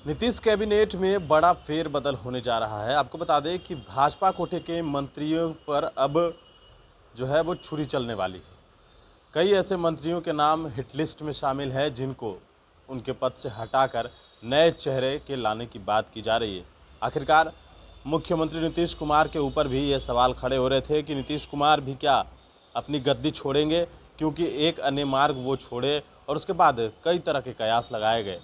Nitish cabinet में बड़ा फेरबदल होने जा रहा है। आपको बता दें कि भाजपा कोटे के मंत्रियों पर अब जो है वो छुरी चलने वाली है। कई ऐसे मंत्रियों के नाम हिट लिस्ट में शामिल है जिनको उनके पद से हटाकर नए चेहरे के लाने की बात की जा रही है। आखिरकार मुख्यमंत्री नीतीश कुमार के ऊपर भी ये सवाल खड़े हो रहे थे कि नीतीश कुमार भी क्या अपनी गद्दी छोड़ेंगे, क्योंकि एक अन्य मार्ग वो छोड़े और उसके बाद कई तरह के कयास लगाए गए।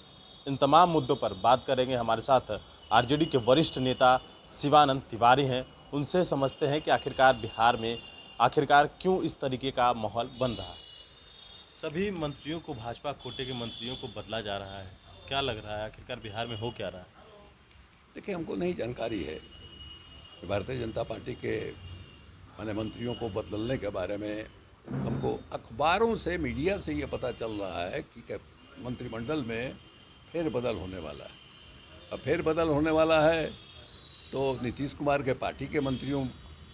इन तमाम मुद्दों पर बात करेंगे। हमारे साथ आरजेडी के वरिष्ठ नेता शिवानंद तिवारी हैं। उनसे समझते हैं कि आखिरकार बिहार में क्यों इस तरीके का माहौल बन रहा है। सभी मंत्रियों को, भाजपा कोटे के मंत्रियों को बदला जा रहा है। क्या लग रहा है आखिरकार बिहार में हो क्या रहा है? देखिए, हमको नहीं जानकारी है कि भारतीय जनता पार्टी के माने मंत्रियों को बदलने के बारे में। हमको अखबारों से, मीडिया से ये पता चल रहा है कि मंत्रिमंडल में फेरबदल होने वाला है। अब फेरबदल होने वाला है तो नीतीश कुमार के पार्टी के मंत्रियों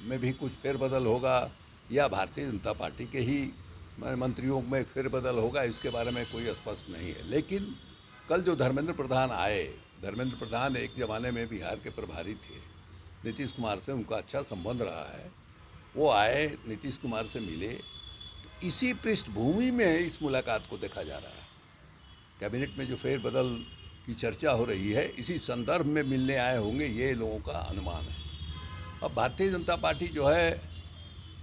में भी कुछ फेरबदल होगा या भारतीय जनता पार्टी के ही मंत्रियों में फेरबदल होगा, इसके बारे में कोई स्पष्ट नहीं है। लेकिन कल जो धर्मेंद्र प्रधान आए, धर्मेंद्र प्रधान एक ज़माने में बिहार के प्रभारी थे, नीतीश कुमार से उनका अच्छा संबंध रहा है। वो आए, नीतीश कुमार से मिले, तो इसी पृष्ठभूमि में इस मुलाकात को देखा जा रहा है। कैबिनेट में जो फेरबदल की चर्चा हो रही है, इसी संदर्भ में मिलने आए होंगे, ये लोगों का अनुमान है। अब भारतीय जनता पार्टी जो है,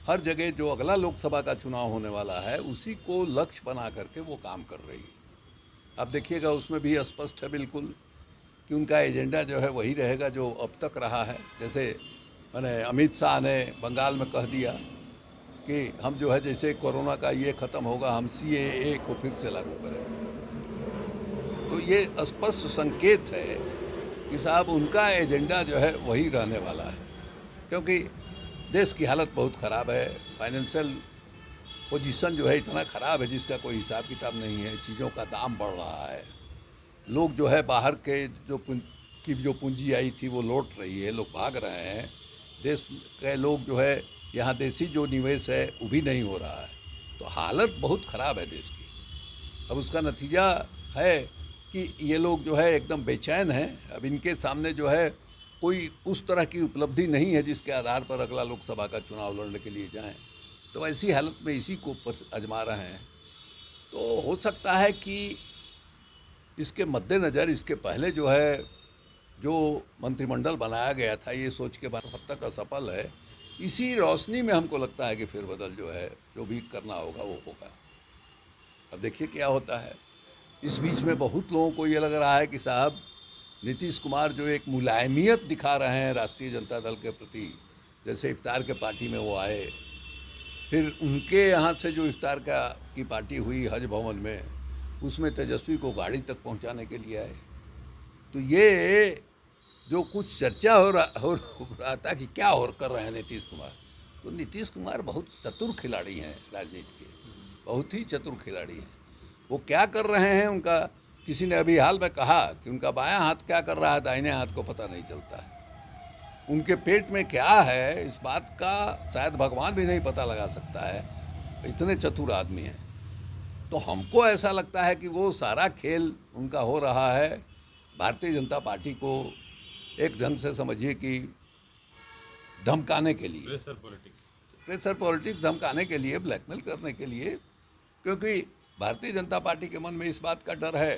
हर जगह जो अगला लोकसभा का चुनाव होने वाला है उसी को लक्ष्य बना करके वो काम कर रही है। अब देखिएगा, उसमें भी स्पष्ट है बिल्कुल कि उनका एजेंडा जो है वही रहेगा जो अब तक रहा है। जैसे मैंने अमित शाह ने बंगाल में कह दिया कि हम जो है, जैसे कोरोना का ये ख़त्म होगा, हम CAA को फिर से लागू करेंगे। तो ये स्पष्ट संकेत है कि साहब उनका एजेंडा जो है वही रहने वाला है, क्योंकि देश की हालत बहुत ख़राब है। फाइनेंशियल पोजीशन जो है इतना ख़राब है जिसका कोई हिसाब किताब नहीं है। चीज़ों का दाम बढ़ रहा है। लोग जो है बाहर के जो पूंजी आई थी वो लौट रही है, लोग भाग रहे हैं। देश के लोग जो है, यहाँ देसी जो निवेश है वो भी नहीं हो रहा है। तो हालत बहुत ख़राब है देश की। अब उसका नतीजा है कि ये लोग जो है एकदम बेचैन हैं। अब इनके सामने जो है कोई उस तरह की उपलब्धि नहीं है जिसके आधार पर अगला लोकसभा का चुनाव लड़ने के लिए जाएं। तो ऐसी हालत में इसी को आजमा रहे हैं। तो हो सकता है कि इसके मद्देनज़र, इसके पहले जो है, जो मंत्रिमंडल बनाया गया था ये सोच के बाद हद तक असफल है। इसी रोशनी में हमको लगता है कि फेरबदल जो है, जो भी करना होगा वो होगा। अब देखिए क्या होता है। इस बीच में बहुत लोगों को ये लग रहा है कि साहब नीतीश कुमार जो एक मुलायमियत दिखा रहे हैं राष्ट्रीय जनता दल के प्रति, जैसे इफ्तार के पार्टी में वो आए, फिर उनके यहाँ से जो इफ्तार की पार्टी हुई हज भवन में, उसमें तेजस्वी को गाड़ी तक पहुँचाने के लिए आए। तो ये जो कुछ चर्चा हो रहा था कि क्या और कर रहे हैं नीतीश कुमार, तो नीतीश कुमार बहुत चतुर खिलाड़ी हैं राजनीति के, बहुत ही चतुर खिलाड़ी हैं। वो क्या कर रहे हैं, उनका किसी ने अभी हाल में कहा कि उनका बायां हाथ क्या कर रहा है, दाहिने हाथ को पता नहीं चलता है। उनके पेट में क्या है, इस बात का शायद भगवान भी नहीं पता लगा सकता है। इतने चतुर आदमी हैं। तो हमको ऐसा लगता है कि वो सारा खेल उनका हो रहा है भारतीय जनता पार्टी को एक ढंग से समझिए कि धमकाने के लिए, प्रेशर पॉलिटिक्स धमकाने के लिए, ब्लैकमेल करने के लिए। क्योंकि भारतीय जनता पार्टी के मन में इस बात का डर है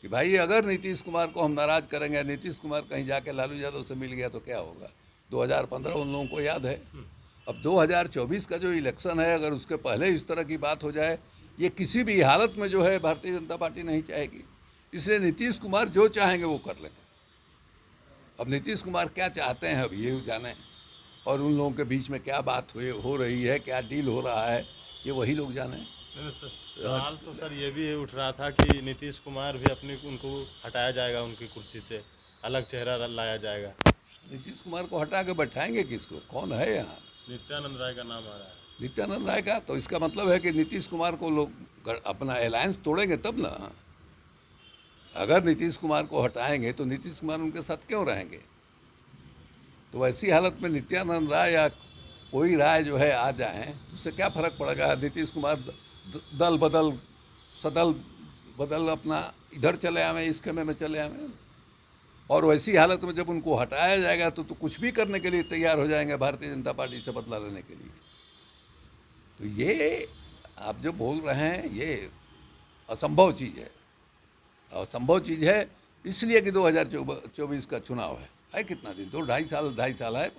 कि भाई अगर नीतीश कुमार को हम नाराज़ करेंगे, नीतीश कुमार कहीं जाके लालू यादव से मिल गया तो क्या होगा। 2015 उन लोगों को याद है। अब 2024 का जो इलेक्शन है, अगर उसके पहले इस तरह की बात हो जाए, ये किसी भी हालत में जो है भारतीय जनता पार्टी नहीं चाहेगी। इसलिए नीतीश कुमार जो चाहेंगे वो कर लेंगे। अब नीतीश कुमार क्या चाहते हैं अब ये जाने, और उन लोगों के बीच में क्या बात हो रही है, क्या डील हो रहा है, ये वही लोग जाने। सवाल तो सर ये भी उठ रहा था कि नीतीश कुमार भी उनको हटाया जाएगा, उनकी कुर्सी से अलग चेहरा लाया जाएगा। नीतीश कुमार को हटा के बैठाएंगे किसको? कौन है यहाँ? नित्यानंद राय का नाम आ रहा है। नित्यानंद राय का? तो इसका मतलब है कि नीतीश कुमार को लोग अपना अलायंस तोड़ेंगे तब ना। अगर नीतीश कुमार को हटाएंगे तो नीतीश कुमार उनके साथ क्यों रहेंगे? तो ऐसी हालत में नित्यानंद राय या कोई राय जो है आ जाए तो उससे क्या फ़र्क पड़ेगा। नीतीश कुमार सदल बदल अपना इधर चले आवे, इस खेमे में चले आवे। और वैसी हालत में जब उनको हटाया जाएगा तो कुछ भी करने के लिए तैयार हो जाएंगे भारतीय जनता पार्टी से बदला लेने के लिए। तो ये आप जो बोल रहे हैं ये असंभव चीज़ है। असंभव चीज़ है इसलिए कि 2024 का चुनाव है कितना दिन, 2-2.5 साल है।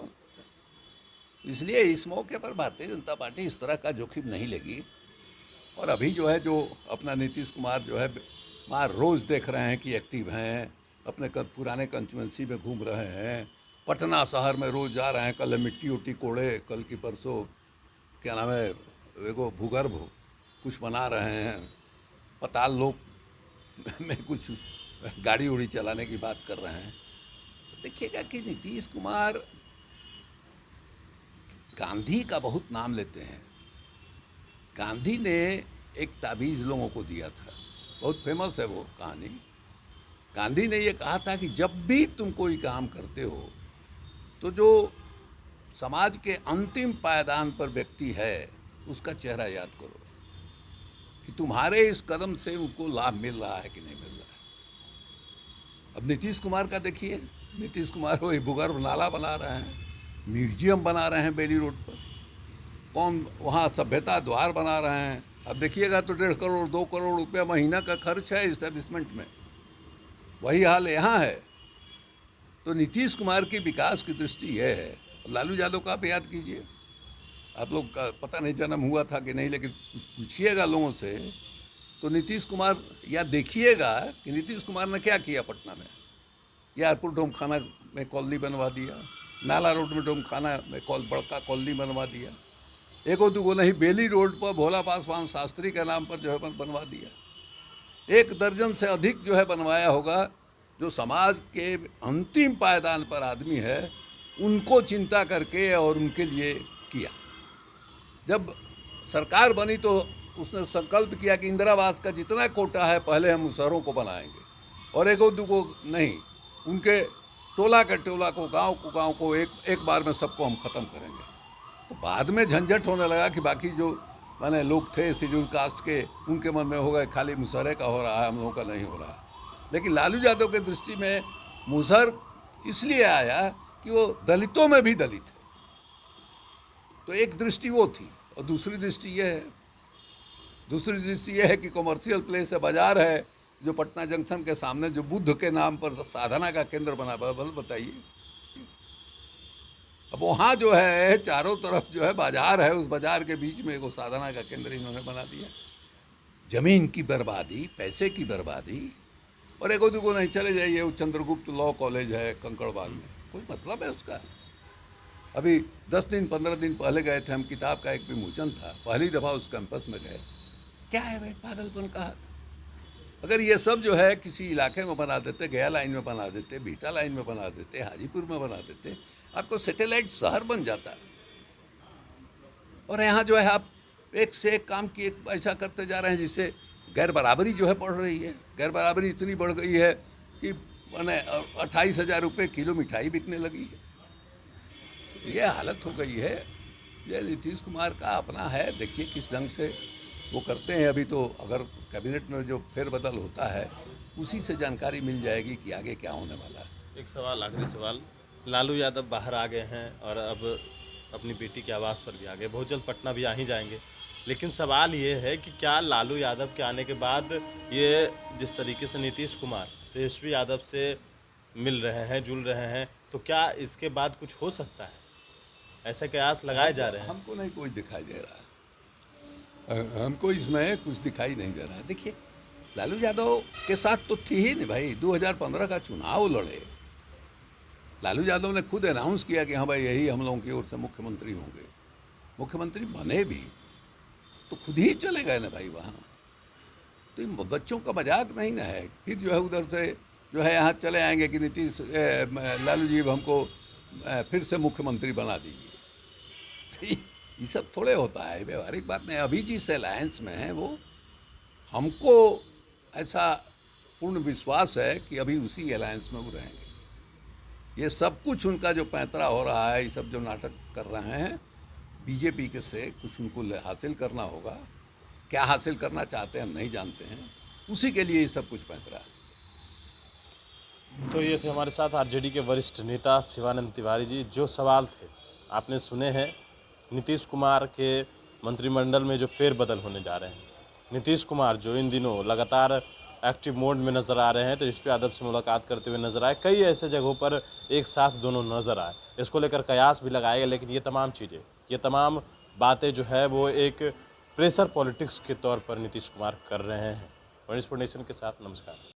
इसलिए इस मौके पर भारतीय जनता पार्टी इस तरह का जोखिम नहीं लेगी। और अभी जो है जो अपना नीतीश कुमार जो है वहाँ रोज़ देख रहे हैं कि एक्टिव हैं, अपने पुराने कंस्टिट्यूंसी में घूम रहे हैं, पटना शहर में रोज़ जा रहे हैं। कल मिट्टी उट्टी कोड़े, कल की परसों क्या नाम है वो भूगर्भ कुछ बना रहे हैं, पताल लोक में कुछ गाड़ी उड़ी चलाने की बात कर रहे हैं। तो देखिएगा कि नीतीश कुमार गांधी का बहुत नाम लेते हैं। गांधी ने एक ताबीज़ लोगों को दिया था, बहुत फेमस है वो कहानी। गांधी ने ये कहा था कि जब भी तुम कोई काम करते हो तो जो समाज के अंतिम पायदान पर व्यक्ति है उसका चेहरा याद करो कि तुम्हारे इस कदम से उनको लाभ मिल रहा है कि नहीं मिल रहा है। अब नीतीश कुमार का देखिए, नीतीश कुमार वही भूगर्भ नाला बना रहे हैं, म्यूजियम बना रहे हैं बेली रोड पर, कौन वहाँ सभ्यता द्वार बना रहे हैं। अब देखिएगा तो 1.5 करोड़ 2 करोड़ रुपया महीना का खर्च है इस्टेब्लिशमेंट में। वही हाल यहाँ है। तो नीतीश कुमार की विकास की दृष्टि यह है। लालू यादव का आप याद कीजिए, आप लोग का पता नहीं जन्म हुआ था कि नहीं, लेकिन पूछिएगा लोगों से तो नीतीश कुमार या देखिएगा कि नीतीश कुमार ने क्या किया। पटना में यारपुर डोमखाना में कॉलोनी बनवा दिया, नाला रोड में डोमखाना में बड़का कॉलोनी बनवा दिया, एको दुगो नहीं बेली रोड पर भोला पासवान शास्त्री के नाम पर जो है बनवा दिया। 1 दर्जन से अधिक जो है बनवाया होगा। जो समाज के अंतिम पायदान पर आदमी है उनको चिंता करके और उनके लिए किया। जब सरकार बनी तो उसने संकल्प किया कि इंदिरावास का जितना कोटा है पहले हम शहरों को बनाएंगे और एको दुगो नहीं, उनके टोला के टोला को गांव को एक बार में सबको हम ख़त्म करेंगे। तो बाद में झंझट होने लगा कि बाकी जो माने लोग थे शेड्यूल कास्ट के, उनके मन में होगा खाली मुसहरे का हो रहा है, हम लोगों का नहीं हो रहा है। लेकिन लालू यादव के दृष्टि में मुसहर इसलिए आया कि वो दलितों में भी दलित है। तो एक दृष्टि वो थी। और दूसरी दृष्टि ये है कि कमर्शियल प्लेस है, बाजार है जो पटना जंक्शन के सामने जो बुद्ध के नाम पर साधना का केंद्र बना। बताइए, अब वहाँ जो है चारों तरफ जो है बाजार है, उस बाजार के बीच में एक साधना का केंद्र इन्होंने बना दिया। जमीन की बर्बादी, पैसे की बर्बादी। और एको दुगो नहीं, चले जाइए वो चंद्रगुप्त लॉ कॉलेज है कंकड़बाग में, कोई मतलब है उसका। अभी 10 दिन 15 दिन पहले गए थे हम, किताब का एक विमोचन था, पहली दफ़ा उस कैंपस में गए। क्या है भाई, पागलपन का हाथ। अगर ये सब जो है किसी इलाके में बना देते, गया लाइन में बना देते, बीटा लाइन में बना देते, हाजीपुर में बना देते, आपको सैटेलाइट शहर बन जाता है। और यहाँ जो है आप एक से एक काम की ऐसा करते जा रहे हैं जिससे गैर बराबरी जो है बढ़ रही है। गैर बराबरी इतनी बढ़ गई है कि मैंने 28,000 रुपये किलो मिठाई बिकने लगी है। ये हालत हो गई है। ये नीतीश कुमार का अपना है, देखिए किस ढंग से वो करते हैं। अभी तो अगर कैबिनेट में जो फेरबदल होता है उसी से जानकारी मिल जाएगी कि आगे क्या होने वाला है। एक सवाल, आखिरी सवाल, लालू यादव बाहर आ गए हैं और अब अपनी बेटी के आवास पर भी आ गए, बहुत जल्द पटना भी आ ही जाएंगे। लेकिन सवाल ये है कि क्या लालू यादव के आने के बाद ये जिस तरीके से नीतीश कुमार तेजस्वी यादव से मिल रहे हैं, जुल रहे हैं, तो क्या इसके बाद कुछ हो सकता है? ऐसे कयास लगाए जा रहे हैं। हमको नहीं कोई दिखाई दे रहा है, हमको इसमें कुछ दिखाई नहीं दे रहा है। देखिए लालू यादव के साथ तो थी ही नहीं भाई, 2015 का चुनाव लड़े। लालू यादव ने खुद अनाउंस किया कि हाँ भाई यही हम लोगों की ओर से मुख्यमंत्री होंगे। मुख्यमंत्री बने भी तो खुद ही चले गए ना भाई वहाँ। तो इन बच्चों का मजाक नहीं ना है। फिर जो है उधर से जो है यहाँ चले आएंगे कि नीतीश लालू जी हमको फिर से मुख्यमंत्री बना दीजिए। ये सब थोड़े होता है, व्यवहारिक बात नहीं। अभी जिस अलायंस में है वो हमको ऐसा पूर्ण विश्वास है कि अभी उसी अलायंस में वो रहेंगे। ये सब कुछ उनका जो पैंतरा हो रहा है, ये सब जो नाटक कर रहे हैं बीजेपी के से कुछ उनको हासिल करना होगा। क्या हासिल करना चाहते हैं हम नहीं जानते हैं, उसी के लिए ये सब कुछ पैंतरा है। तो ये थे हमारे साथ आरजेडी के वरिष्ठ नेता शिवानंद तिवारी जी। जो सवाल थे आपने सुने हैं। नीतीश कुमार के मंत्रिमंडल में जो फेरबदल होने जा रहे हैं, नीतीश कुमार जो इन दिनों लगातार एक्टिव मोड में नज़र आ रहे हैं, तो तेजस्वी यादव से मुलाकात करते हुए नजर आए, कई ऐसे जगहों पर एक साथ दोनों नजर आए। इसको लेकर कयास भी लगाए गए, लेकिन ये तमाम चीज़ें, ये तमाम बातें जो है वो एक प्रेशर पॉलिटिक्स के तौर पर नीतीश कुमार कर रहे हैं। वरिष्ठ नेशन के साथ नमस्कार।